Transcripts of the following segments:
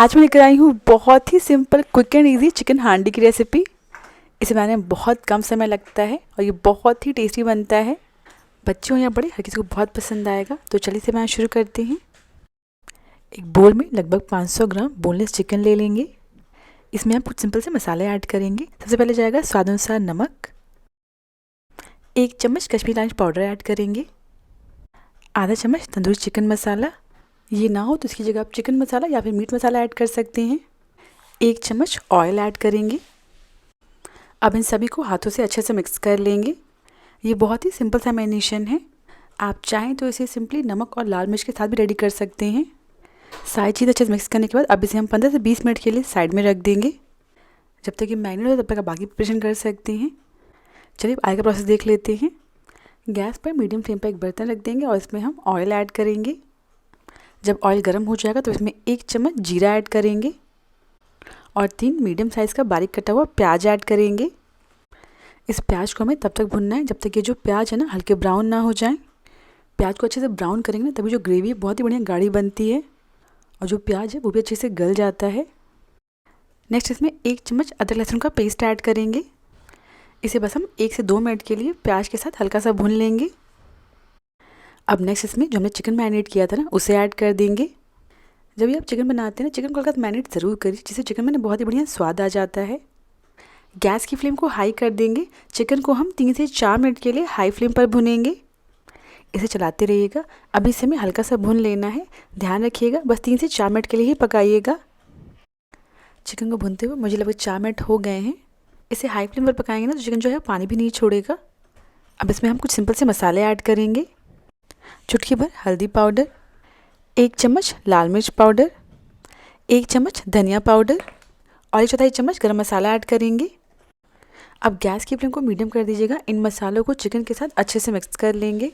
आज मैं लेकर आई हूँ बहुत ही simple quick and easy chicken handi की रेसिपी। इसे बनाने में बहुत कम समय लगता है और ये बहुत ही टेस्टी बनता है। बच्चे हो या बड़े, हर किसी को बहुत पसंद आएगा। तो चलिए इसे बनाना शुरू करते हैं। एक बोल में लगभग 500 ग्राम बोनलेस चिकन ले लेंगे। इसमें हम कुछ सिंपल से मसाले ऐड करेंगे। सबसे पहले जाएगा स्वाद अनुसार नमक, 1 चम्मच कश्मीरी लाल मिर्च पाउडर ऐड करेंगे, आधा चम्मच तंदूरी चिकन मसाला, ये ना हो तो इसकी जगह आप चिकन मसाला या फिर मीट मसाला ऐड कर सकते हैं। 1 चम्मच ऑयल ऐड करेंगे। अब इन सभी को हाथों से अच्छे से मिक्स कर लेंगे। ये बहुत ही सिंपल सा मैरिनेशन है। आप चाहें तो इसे सिंपली नमक और लाल मिर्च के साथ भी रेडी कर सकते हैं। सारी चीज़ अच्छे से मिक्स करने के बाद अब इसे हम 15 से 20 मिनट के लिए साइड में रख देंगे। जब तक ये मैरिनेट हो तब तक आप बाकी प्रिपरेशन कर सकते हैं। चलिए आगे का प्रोसेस देख लेते हैं। गैस पर मीडियम फ्लेम पर एक बर्तन रख देंगे और इसमें हम ऑयल ऐड करेंगे। जब ऑयल गर्म हो जाएगा तो इसमें 1 चम्मच जीरा ऐड करेंगे और 3 मीडियम साइज़ का बारीक कटा हुआ प्याज ऐड करेंगे। इस प्याज को हमें तब तक भुनना है जब तक ये जो प्याज है ना हल्के ब्राउन ना हो जाए। प्याज को अच्छे से ब्राउन करेंगे ना तभी जो ग्रेवी है बहुत ही बढ़िया गाढ़ी बनती है और जो प्याज है वो भी अच्छे से गल जाता है। नेक्स्ट इसमें 1 चम्मच अदरक लहसुन का पेस्ट ऐड करेंगे। इसे बस हम 1 से 2 मिनट के लिए प्याज के साथ हल्का सा भून लेंगे। अब नेक्स्ट इसमें जो हमने चिकन मैरिनेट किया था ना उसे ऐड कर देंगे। जब ये आप चिकन बनाते हैं ना, चिकन को हल्का मैरिनेट ज़रूर करिए, जिससे चिकन में ना बहुत ही बढ़िया स्वाद आ जाता है। गैस की फ्लेम को हाई कर देंगे। चिकन को हम 3 से 4 मिनट के लिए हाई फ्लेम पर भुनेंगे। इसे चलाते रहिएगा। अभी इसे हमें हल्का सा भून लेना है। ध्यान रखिएगा बस 3 से 4 मिनट के लिए ही पकाइएगा। चिकन को भूनते हुए मुझे लगभग 4 मिनट हो गए हैं। इसे हाई फ्लेम पर पकाएंगे ना तो चिकन जो है पानी भी नहीं छोड़ेगा। अब इसमें हम कुछ सिंपल से मसाले ऐड करेंगे। चुटकी भर हल्दी पाउडर, 1 चम्मच लाल मिर्च पाउडर, 1 चम्मच धनिया पाउडर और 1/4 चम्मच गरम मसाला ऐड करेंगे। अब गैस की फ्लेम को मीडियम कर दीजिएगा। इन मसालों को चिकन के साथ अच्छे से मिक्स कर लेंगे।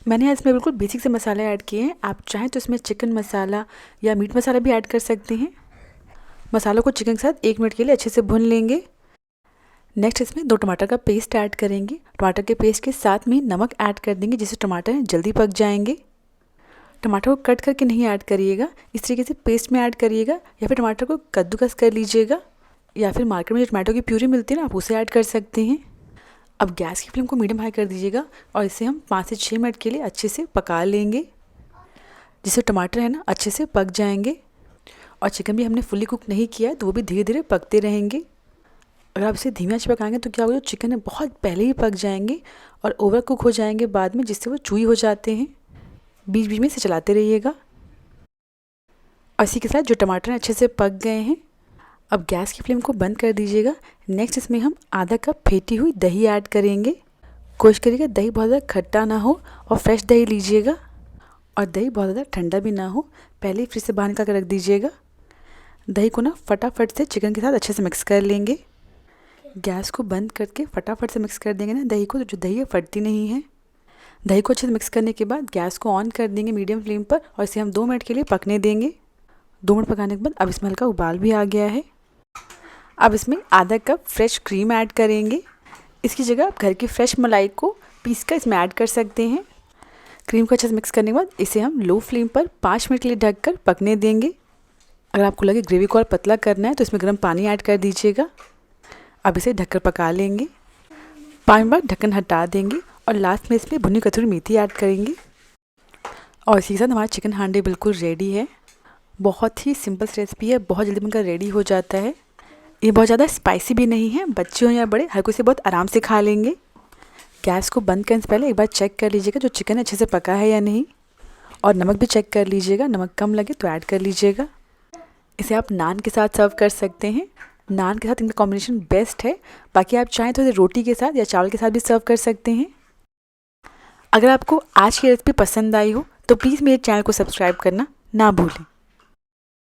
मैंने यहाँ इसमें बिल्कुल बेसिक से मसाले ऐड किए हैं। आप चाहें तो इसमें चिकन मसाला या मीट मसाला भी ऐड कर सकते हैं। मसालों को चिकन के साथ 1 मिनट के लिए अच्छे से भून लेंगे। नेक्स्ट इसमें 2 टमाटर का पेस्ट ऐड करेंगे। टमाटर के पेस्ट के साथ में नमक ऐड कर देंगे जिससे टमाटर जल्दी पक जाएंगे। टमाटर को कट करके नहीं ऐड करिएगा, इस तरीके से पेस्ट में ऐड करिएगा या फिर टमाटर को कद्दूकस कर लीजिएगा या फिर मार्केट में जो टमाटो की प्यूरी मिलती है ना आप उसे ऐड कर सकते हैं। अब गैस की फ्लेम को मीडियम हाई कर दीजिएगा और इसे हम 5 से 6 मिनट के लिए अच्छे से पका लेंगे, जिससे टमाटर है ना अच्छे से पक जाएंगे। और चिकन भी हमने फुल्ली कुक नहीं किया है तो वो भी धीरे धीरे पकते रहेंगे। अगर आप इसे धीमी आंच पर पकाएंगे तो क्या होगा, जो चिकन है बहुत पहले ही पक जाएंगे और ओवर कुक हो जाएंगे बाद में, जिससे वो चूई हो जाते हैं। बीच बीच में इसे चलाते रहिएगा। और इसी के साथ जो टमाटर अच्छे से पक गए हैं। अब गैस की फ्लेम को बंद कर दीजिएगा। नेक्स्ट इसमें हम आधा कप फेंटी हुई दही ऐड करेंगे। कोशिश करिएगा दही बहुत ज़्यादा खट्टा ना हो और फ्रेश दही लीजिएगा और दही बहुत ज़्यादा ठंडा भी ना हो। पहले ही फ्रिज से बाहर निकाल कर रख दीजिएगा। दही को ना फटाफट से चिकन के साथ अच्छे से मिक्स कर लेंगे। गैस को बंद करके फटाफट से मिक्स कर देंगे ना दही को, तो जो दही है फटती नहीं है। दही को अच्छे से मिक्स करने के बाद गैस को ऑन कर देंगे मीडियम फ्लेम पर और इसे हम 2 मिनट के लिए पकने देंगे। 2 मिनट पकाने के बाद अब इसमें हल्का उबाल भी आ गया है। अब इसमें आधा कप फ्रेश क्रीम ऐड करेंगे। इसकी जगह आप घर की फ्रेश मलाई को पीस कर इसमें ऐड कर सकते हैं। क्रीम को अच्छे से मिक्स करने के बाद इसे हम लो फ्लेम पर 5 मिनट के लिए ढककर पकने देंगे। अगर आपको लगे ग्रेवी को और पतला करना है तो इसमें गर्म पानी ऐड कर दीजिएगा। अब इसे ढककर पका लेंगे। 5 मिनट बाद ढक्कन हटा देंगे और लास्ट में इसमें भुनी कसूरी मेथी ऐड करेंगे। और इसी के साथ हमारा चिकन हांडी बिल्कुल रेडी है। बहुत ही सिंपल रेसिपी है, बहुत जल्दी बनकर रेडी हो जाता है। ये बहुत ज़्यादा स्पाइसी भी नहीं है, बच्चे हो या बड़े हर कोई इसे बहुत आराम से खा लेंगे। गैस को बंद करने से पहले एक बार चेक कर लीजिएगा जो चिकन अच्छे से पका है या नहीं, और नमक भी चेक कर लीजिएगा। नमक कम लगे तो ऐड कर लीजिएगा। इसे आप नान के साथ सर्व कर सकते हैं। नान के साथ इनका कॉम्बिनेशन बेस्ट है। बाकी आप चाहें तो इसे रोटी के साथ या चावल के साथ भी सर्व कर सकते हैं। अगर आपको आज की रेसिपी पसंद आई हो तो प्लीज़ मेरे चैनल को सब्सक्राइब करना ना भूलें।